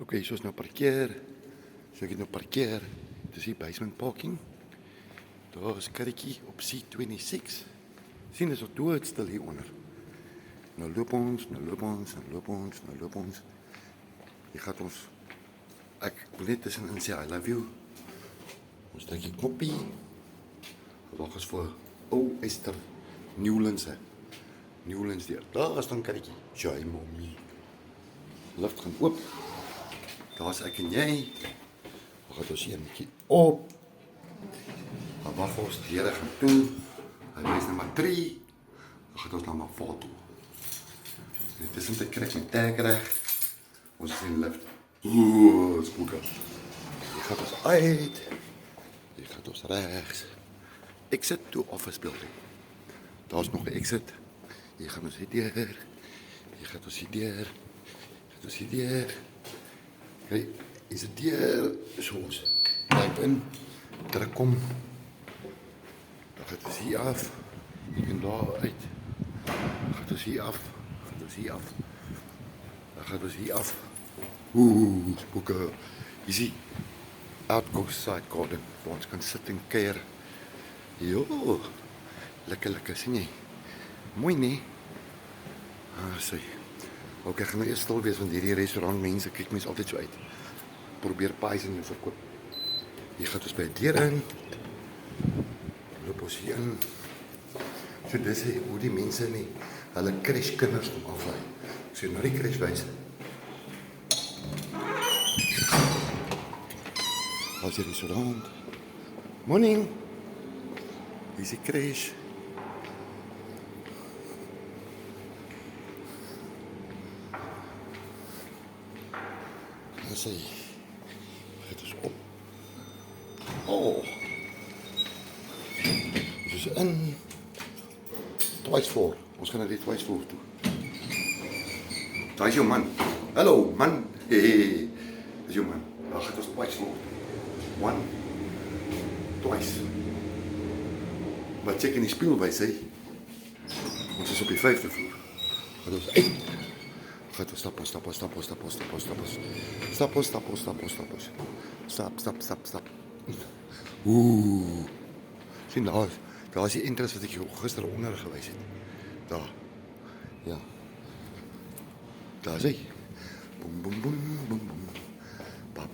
Ok, soos nou parkeer. So ek het nou parkeer. Dis die basement parking. Daar is karretjie op C26. Sien, is ook doodstil hier onder. Nou loop ons. Hier gaat ons. Ek wil net tussenin sê, I love you. Ons druk die knoppie. Wag eens vir Esther Newlands. Newlands deur. Daar is dan karretjie. Joy mommy. Lift gaan oop. Daar is ek en jy. Dan gaan ons eenetjie op. Dan wag ons, die Here gaan toe. Hy wys nummer 3. Dan gaan ons na maar 4 toe. Dit is om te kry met tag reg. Ons is in die lift. Oeh, spook. Hier gaat ons uit. Hier gaat ons regs. Exit to office building. Daar is nog 'n exit. Hier gaan ons hier deur. Hier gaan ons hier deur. Gaat ons hier deur. Kijk, is het deur. Soos. Kijk in. Druk kom. Dan gaat ons hier af. Je kunt daar uit. Dan gaat ons hier af. Gaat ons hier af. Dan gaat ons hier af. Oeh, spoeke. Je ziet. Outcoast side garden. Waar ons kan sit en keer. Jo. Lekker, sien jy? Mooi nie? Sê. Ok, ek gaan nou eers stil wees, want hierdie restaurant mense kyk mens altyd so uit. Probeer pies en verkoop. Hier gaan ons by die deur in. Loop ons hier in. So dis hoe die mense nie, hulle crash kinders kom aflaai. Ek sê nou die crash wys. As hier restaurant. Morning. Hier is die crash. Dan sê hy, het ons op. Oh. Dit is in twice floor. Ons gaan na die twice floor toe. Daar is jou man. Hallo, man. Hey. Dis jou man. Daar gaan ons twice floor. 1, twice. Maar check in die spieël by sê. Ons is op die 5de vloer. Gaan ons uit. Gaan ons stap. Stap. Oeh. Sien daar is die entrance wat ek jou gister onder gewys het. Daar. Ja. Daar is hy. Boom. Pa.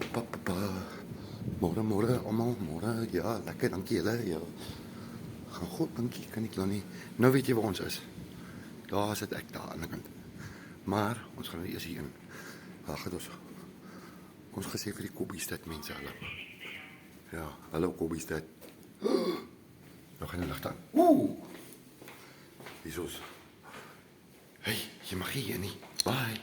Môre, almal, môre. Ja, lekker, dankie julle. Ja. Gaan goed, dankie, kan ek nou nie. Nou weet jy waar ons is. Daar sit ek daar aan die kant. Maar ons gaan eers hier in. Daar gaan ons. Ons gesê vir die Kobbiestad mense hulle. Ja, hallo Kobbiestad. Nou gaan die lig aan. Ooh. Jesus. Hey, jy mag hier nie. Bye.